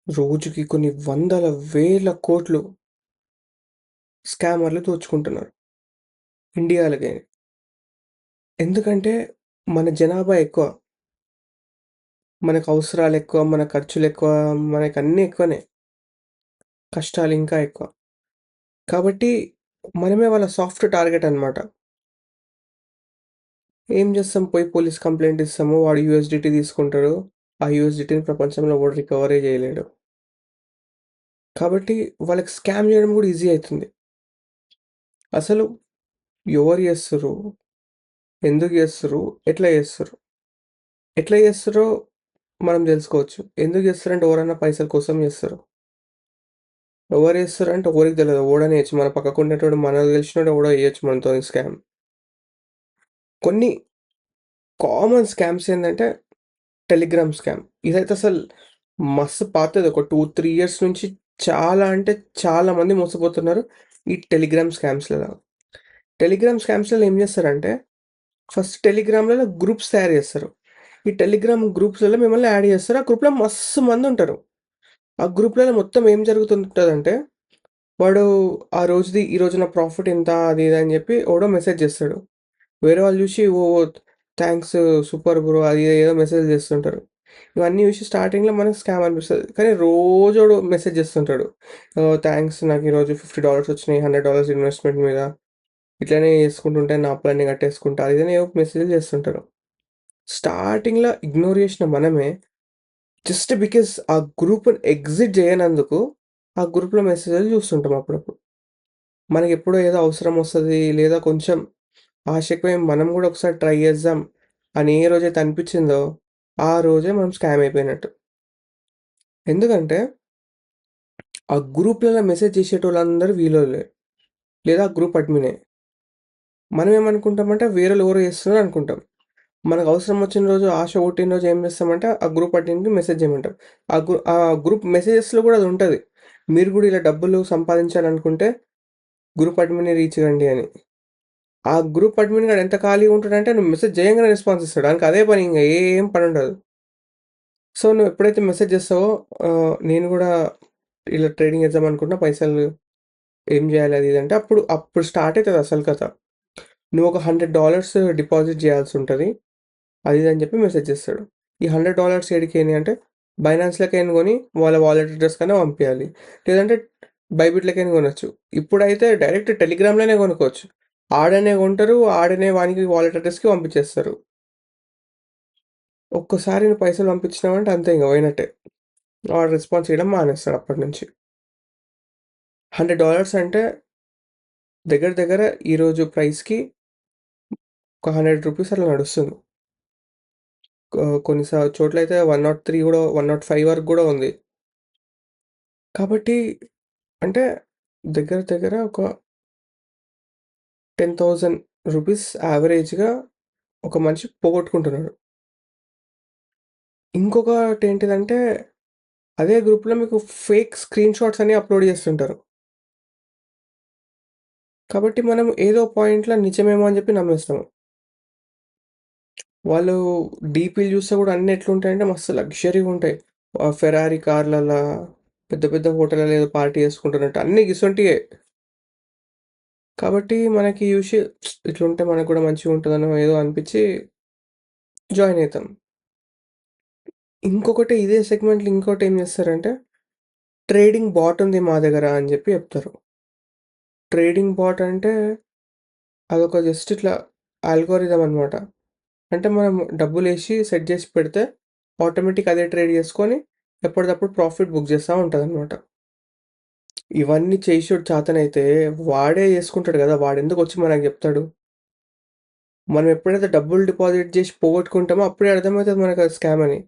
రోజుకి కొన్ని వందల, వేల కోట్లు స్కామర్లు దోచుకుంటున్నారు ఇండియాలకే. ఎందుకంటే మన జనాభా ఎక్కువ. మనకు అవసరాలెక్కువ, మన ఖర్చులెక్కువ, మనకన్నీ ఎక్కువనే. కష్టాలు ఇంకా ఎక్కువ. కాబట్టి మనమే వాళ్ళ సాఫ్ట్ టార్గెట్ అన్నమాట. ఏం చేస్తాం పోయి పోలీస్ కంప్లెయింట్ ఇస్తాము. వాడు యూఎస్‌డిటీ తీసుకుంటాడు. ఆ యూఎస్‌డిటీని ప్రపంచంలో ఎవడు రికవరే చేయలేడు. కాబట్టి వాళ్ళకి స్కామ్ చేయడం కూడా ఈజీ అయితుంది. అసలు ఎవరు చేస్తుర్రు? ఎందుకు చేస్తుర్రు? ఎట్లా చేస్తుర్రు? ఎట్లా చేస్తుర్రో మనం తెలుసుకోవచ్చు. ఎందుకు చేస్తారంటే ఎవరైనా పైసల కోసం చేస్తారు. ఎవరు చేస్తారంటే ఎవరికి తెలవదు. ఎవడైనా చేయొచ్చు. మన పక్కకుండేటోడు మనకు తెలిసినోడు ఎవడో చేయొచ్చు మనతోని స్కామ్. కొన్ని కామన్ స్కామ్స్ ఏందంటే టెలిగ్రామ్ స్కామ్. ఇదైతే అసలు మస్తు పాతది. ఒక 2, 3 ఇయర్స్ నుంచి చాలా అంటే చాలా మంది మోసపోతున్నారు ఈ టెలిగ్రామ్ స్కామ్స్‌లలో. టెలిగ్రామ్ స్కామ్స్‌లలో ఏం చేస్తారంటే ఫస్ట్ టెలిగ్రామ్‌లలో గ్రూప్స్ తయారు చేస్తారు. ఈ టెలిగ్రామ్ గ్రూప్స్‌లలో మిమ్మల్ని యాడ్ చేస్తారు. ఆ గ్రూప్‌లో మస్తు మందుంటారు. ఆ గ్రూప్‌లలో మొత్తం ఏం జరుగుతుంటదంటే వాడు ఆ రోజుది ఈరోజు నా ప్రాఫిట్ ఇంత అది ఇది అని చెప్పి ఎవడో మెసేజ్ చేస్తాడు. వేరే వాళ్ళు చూసి థ్యాంక్స్ సూపర్ బ్రో అది ఏదో మెసేజ్ చేస్తుంటారు. ఇవన్నీ చూసి స్టార్టింగ్‌లో మనకు స్కామ్ అనిపిస్తది. కానీ రోజోడు మెసేజ్ చేస్తుంటాడు. థ్యాంక్స్ నాకు ఈరోజు $50 వచ్చినాయి. $100 ఇన్వెస్ట్‌మెంట్ మీద. ఇట్లనే చేసుకుంటుంటే నా అప్పులన్నీ కట్టేసుకుంటా అది ఇది అని ఏవో మెసేజ్‌లు చేస్తుంటారు. స్టార్టింగ్‌లో ఇగ్నోర్ చేసిన మనమే జస్ట్ బికాజ్ ఆ గ్రూప్‌ని ఎగ్జిట్ చేయనందుకు ఆ గ్రూప్‌లో మెసేజ్‌లు చూస్తుంటాం అప్పుడప్పుడు. మనకెప్పుడో ఏదో అవసరం వస్తది. లేదా కొంచెం ఆశకి మనం గూడా ఒకసారి ట్రై చేద్దాం అని ఏ రోజైతే అనిపిచ్చిందో, ఆ రోజే మనం స్కామ్ అయిపోయినట్టు. ఎందుకంటే, ఆ గ్రూప్‌లలో మెసేజ్ చేసేటోళ్ళందరూ వీళ్ళోళ్ళే. లేదా ఆ గ్రూప్ అడ్మినే. మనం ఏమనుకుంటామంటే వేరేళ్ళు ఎవరో చేస్తున్నారు అనుకుంటాం. మనకు అవసరం వచ్చిన రోజు, ఆశ పుట్టిన రోజు ఏం చేస్తామంటే ఆ గ్రూప్ అడ్మిన్‌కి మెసేజ్ చేయమంటాం. ఆ గ్రూప్ మెసేజెస్‌లో కూడా అది ఉంటది. మీరు కూడా ఇలా డబ్బులు సంపాదించాలనుకుంటే గ్రూప్ అడ్మిన్‌ని రీచ్ కండి అని. ఆ గ్రూప్ అడ్మిన్ గాడు ఎంత ఖాళీగా ఉంటాడంటే నువ్వు మెసేజ్ చేయంగానే రెస్పాన్స్ ఇస్తాడు. ఆనికి అదే పని ఇంగ ఏం పనుండదు. సో, నువ్వు ఎప్పుడైతే మెసేజ్ చేస్తావో నేను గూడా ఇలా ట్రేడింగ్ చేద్దాం అనుకుంటున్నా పైసలు ఏం జేయాలి అది ఇది అంటే అప్పుడు స్టార్ట్ అయితది అసలు కథ. నువ్వు ఒక $100 డిపాజిట్ చేయాల్సుంటది. అది ఇది అని చెప్పి మెసేజ్ చేస్తాడు. ఈ $100 ఏడికేని అంటే బైనాన్స్‌లోకైనా కొని వాళ్ళ వాలెట్ అడ్రెస్ కన్నా పంపియాలి. లేదంటే బైబిట్‌లోకైనా కొనొచ్చు. ఇప్పుడైతే డైరెక్ట్ టెలిగ్రామ్‌లోనే కొనుక్కోవచ్చు. ఆడనే కొంటారు. ఆడనే వానికి వాలెట్ అడ్రెస్‌కి పంపించేస్తారు. ఒక్కసారి నువ్వు పైసలు పంపించినావంటే అంతే ఇంక పోయినట్టే. వాడు రెస్పాన్స్ ఇయ్యడం మానేస్తాడు అప్పటినుంచి. $100 అంటే దగ్గర దగ్గర ఈరోజు ప్రైస్‌కి ఒక రూ. 100 అట్లా నడుస్తుంది. కొన్ని చోట్లయితే 103 గూడా 105 వరకు గూడా ఉంది. కాబట్టి అంటే దగ్గర దగ్గర ఒక రూ. 10,000 యావరేజ్‌గా ఒక మనిషి పోగొట్టుకుంటున్నాడు. ఇంకొకటేంటిదంటే అదే గ్రూప్‌లో మీకు ఫేక్ స్క్రీన్ షాట్స్ అన్ని అప్‌లోడ్ చేస్తుంటారు. కాబట్టి మనం ఏదో పాయింట్‌లో నిజమేమో అని చెప్పి నమ్మేస్తాం. వాళ్ళు డీపీలు చూస్తే గూడా అన్నీ ఎట్లుంటాయంటే మస్తు లగ్జరీగుంటాయి. ఫెరారీ కార్‌లల్లా, పెద్ద పెద్ద హోటళ్ళలో ఏదో పార్టీ చేసుకుంటున్నట్టు అన్నీ గిసొంటియే. కాబట్టి మనకి చూసి ఇట్లుంటే మనకు గూడా మంచిగుంటదనో ఏదో అనిపిచ్చి జాయిన్ అయితాం. ఇంకొకటి ఇదే సెగ్మెంట్‌లో ఇంకోటేం చేస్తారంటే, ట్రేడింగ్ బాట్ ఉంది మా దగ్గర అని చెప్పి చెప్తారు. ట్రేడింగ్ బాట్ అంటే అదొక జస్ట్ ఇట్లా ఆల్గోరిథం అనమాట. అంటే మనం డబ్బులేసి సెట్ చేసి పెడితే ఆటోమేటిక్ అదే ట్రేడ్ చేసుకొని ఎప్పటిదప్పుడు ప్రాఫిట్ బుక్ చేస్తా ఉంటదనమాట. ఇవన్నీ చేశోడు చేతనైతే వాడే చేసుకుంటాడు గదా! వాడెందుకొచ్చి మనకు జెప్తాడు? మనం ఎప్పుడైతే డబ్బులు డిపాజిట్ జేసి పోగొట్టుకుంటామో అప్పుడే అర్థమైతది మనకది స్కామ్ అని.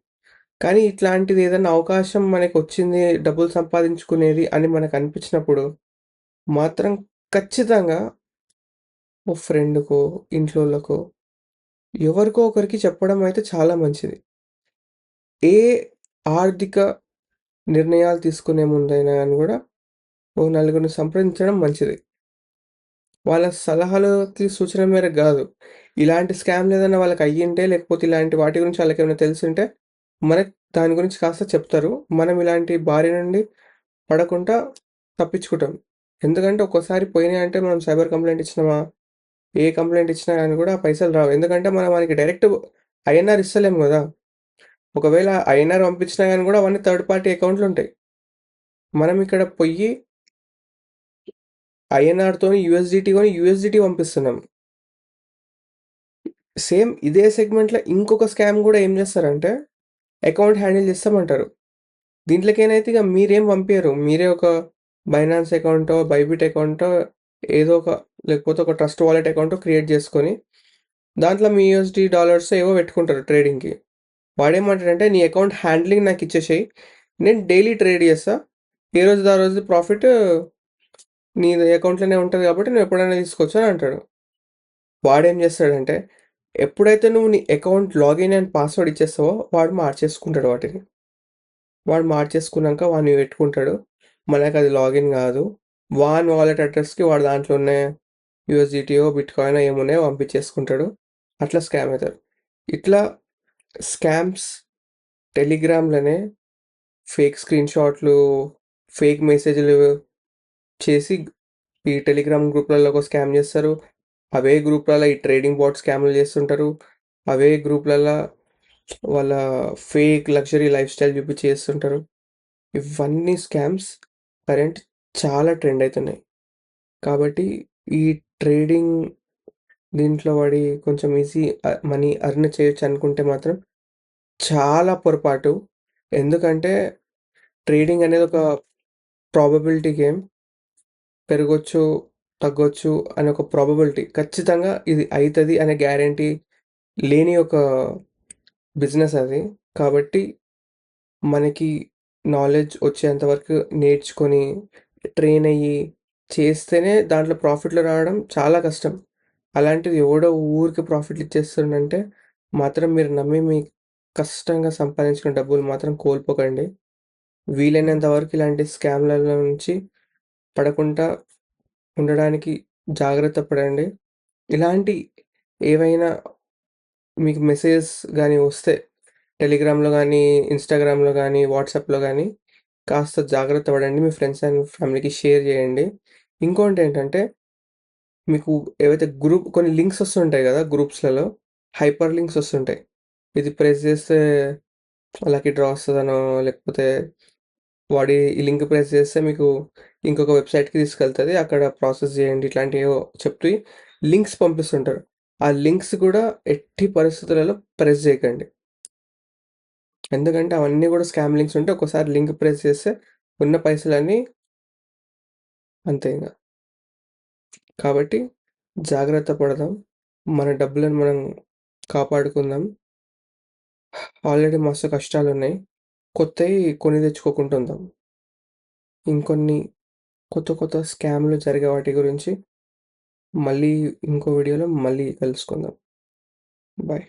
కానీ ఇట్లాంటిది ఏదన్నా అవకాశం మనకొచ్చింది డబ్బులు సంపాదించుకునేది అని మనకనిపించినప్పుడు మాత్రం ఖచ్చితంగా ఓ ఫ్రెండ్‌కో, ఇంట్లోళ్ళకో ఎవరికో ఒకరికి చెప్పడం అయితే చాలా మంచిది. ఏ ఆర్థిక నిర్ణయాలు తీసుకునే ముందైనా గాని గూడా ఓ నలుగురిని సంప్రదించడం మంచిది. వాళ్ళ సలహాలకి సూచన మేరకు గాదు. ఇలాంటి స్కామ్‌లేదన్నా వాళ్ళకయ్యుంటే లేకపోతే ఇలాంటి వాటి గురించి ఆళ్ళకేమైనా తెలిసుంటే మనకు దాని గురించి కాస్త చెప్తారు. మనం ఇలాంటి బారి నుండి పడకుండా తప్పించుకుంటాం. ఎందుకంటే ఒక్కోసారి పోయినాయంటే మనం సైబర్ కంప్లెయింట్ ఇచ్చినామా, ఏ కంప్లెయింట్ ఇచ్చినా గాని కూడా పైసలు రావు. ఎందుకంటే మనం వానికి డైరెక్ట్ ఐఎన్ఆర్ ఇస్తలేము గదా! ఒకవేళ ఐఎన్ఆర్ పంపించినా గాని కూడా అవన్నీ థర్డ్ పార్టీ అకౌంట్లుంటాయి. మనం ఇక్కడ పొయ్యి ఐఎన్ఆర్‌తోని యూఎస్‌డిటీ కొని యూఎస్‌డిటీ పంపిస్తున్నాం. సేమ్ ఇదే సెగ్మెంట్‌లో ఇంకొక స్కామ్ గూడా ఏం జేస్తారంటే, అకౌంట్ హ్యాండిల్ చేస్తామంటారు. దీంట్లోకేనైతే ఇగ మీరేం పంపియరు. మీరే ఒక బైనాన్స్ అకౌంటో, బైబిట్ అకౌంటో ఏదో ఒక లేకపోతే ఒక ట్రస్ట్ వాలెట్ అకౌంటో క్రియేట్ చేసుకొని, దాంట్లో మీ యూఎస్‌డి డాలర్స్ ఏవో పెట్టుకుంటారు ట్రేడింగ్‌కి. వాడేమంటాడంటే, "నీ అకౌంట్ హ్యాండ్లింగ్ నాకిచ్చేసేయి. నేను డైలీ ట్రేడ్ చేస్తా. ఏ రోజుది ఆ రోజు ప్రాఫిట్ నీది అకౌంట్‌లోనే ఉంటది కాబట్టి నువ్వెప్పుడైనా తీసుకోవచ్చు" అని అంటాడు. వాడేం చేస్తాడంటే, ఎప్పుడైతే నువ్వు నీ అకౌంట్ లాగిన్ అండ్ పాస్వర్డ్ ఇచ్చేస్తావో వాడు మార్చేసుకుంటాడు వాటిని. వాడు మార్చేసుకున్నాక వాడిని పెట్టుకుంటాడు. మనకది లాగిన్ కాదు. వాని వాలెట్ అడ్రస్‌కి వాడు దాంట్లో ఉన్న యూఎస్‌డిటీయో, బిట్‌కాయినో ఏమున్నాయో పంపించేసుకుంటాడు. అట్లా స్కామ్ అవుతారు. ఇట్లా స్కామ్స్ టెలిగ్రామ్‌లోనే ఫేక్ స్క్రీన్‌షాట్లు, ఫేక్ మెసేజ్‌లు చేసి ఈ టెలిగ్రామ్ గ్రూప్‌లలోకి స్కామ్ చేస్తారు. అవే గ్రూప్‌లలో ఈ ట్రేడింగ్ బాట్ స్కామ్‌లు చేస్తుంటారు. అవే గ్రూప్‌లల్ల వాళ్ళ ఫేక్ లగ్జరీ లైఫ్ స్టైల్ చూపించి చేస్తుంటారు. ఇవన్నీ స్కామ్స్ కరెంట్ చాలా ట్రెండ్ అవుతున్నాయి. కాబట్టి ఈ ట్రేడింగ్ దీంట్లో పడి కొంచెం ఈజీ మనీ ఎర్న్ చేయొచ్చు అనుకుంటే మాత్రం చాలా పొరపాటు. ఎందుకంటే ట్రేడింగ్ అనేది ఒక ప్రాబబిలిటీ గేమ్. పెరగొచ్చు, తగ్గొచ్చు అనే ఒక ప్రాబబిలిటీ. ఖచ్చితంగా ఇది అయితది అనే గ్యారంటీ లేని ఒక బిజినెస్ అది. కాబట్టి మనకి నాలెడ్జ్ వచ్చేంత వరకు నేర్చుకొని, ట్రైన్ అయ్యి, చేస్తేనే దాంట్లో ప్రాఫిట్‌లు రావడం చాలా కష్టం. అలాంటిది ఎవడో ఊరికే ప్రాఫిట్‌లు ఇచ్చేస్తుండంటే మాత్రం మీరు నమ్మి మీ కష్టంగా సంపాదించుకున్న డబ్బులు మాత్రం కోల్పోకండి. వీలైనంత వరకు ఇలాంటి స్కామ్‌లలో నుంచి పడకుండా ఉండడానికి జాగ్రత్త పడండి. ఇలాంటి ఏవైనా మీకు మెసేజెస్ గాని వస్తే టెలిగ్రామ్‌లో గానీ, ఇన్‌స్టాగ్రామ్‌లో గానీ, వాట్సాప్‌లో గానీ కాస్త జాగ్రత్త పడండి. మీ ఫ్రెండ్స్ అండ్ ఫ్యామిలీకి షేర్ చేయండి. ఇంకోటేంటంటే మీకు ఏవైతే కొన్ని లింక్స్ వస్తుంటాయి గదా! గ్రూప్స్‌లలో హైపర్ లింక్స్ వస్తుంటాయి. ఇది ప్రెస్ చేస్తే లక్కీ డ్రా వస్తదనో, లేకపోతే ఈ లింక్ ప్రెస్ చేస్తే మీకు ఇంకొక వెబ్‌సైట్‌కి తీసుకెళ్తది. అక్కడ ప్రాసెస్ చేయండి. ఇట్లాంటియేవో చెప్తూ లింక్స్ పంపిస్తుంటారు. ఆ లింక్స్ కూడా ఎట్టి పరిస్థితులలో ప్రెస్ చేయకండి. ఎందుకంటే అవన్నీ కూడా స్కామ్ లింక్స్ ఉంటాయి. ఒక్కోసారి లింక్ ప్రెస్ చేస్తే ఉన్న పైసలన్నీ అంతే ఇంగ. కాబట్టి జాగ్రత్త పడదాం. మన డబ్బులను మనం కాపాడుకుందాం. ఆల్రెడీ మస్తు కష్టాలున్నాయి. కొత్తయి కొని తెచ్చుకోకుండా ఉందాం. ఇంకొన్ని కొత్త కొత్త స్కామ్‌లు జరిగే వాటి గురించి మళ్ళీ ఇంకో వీడియోలో మళ్ళీ కలుసుకుందాం. బాయ్.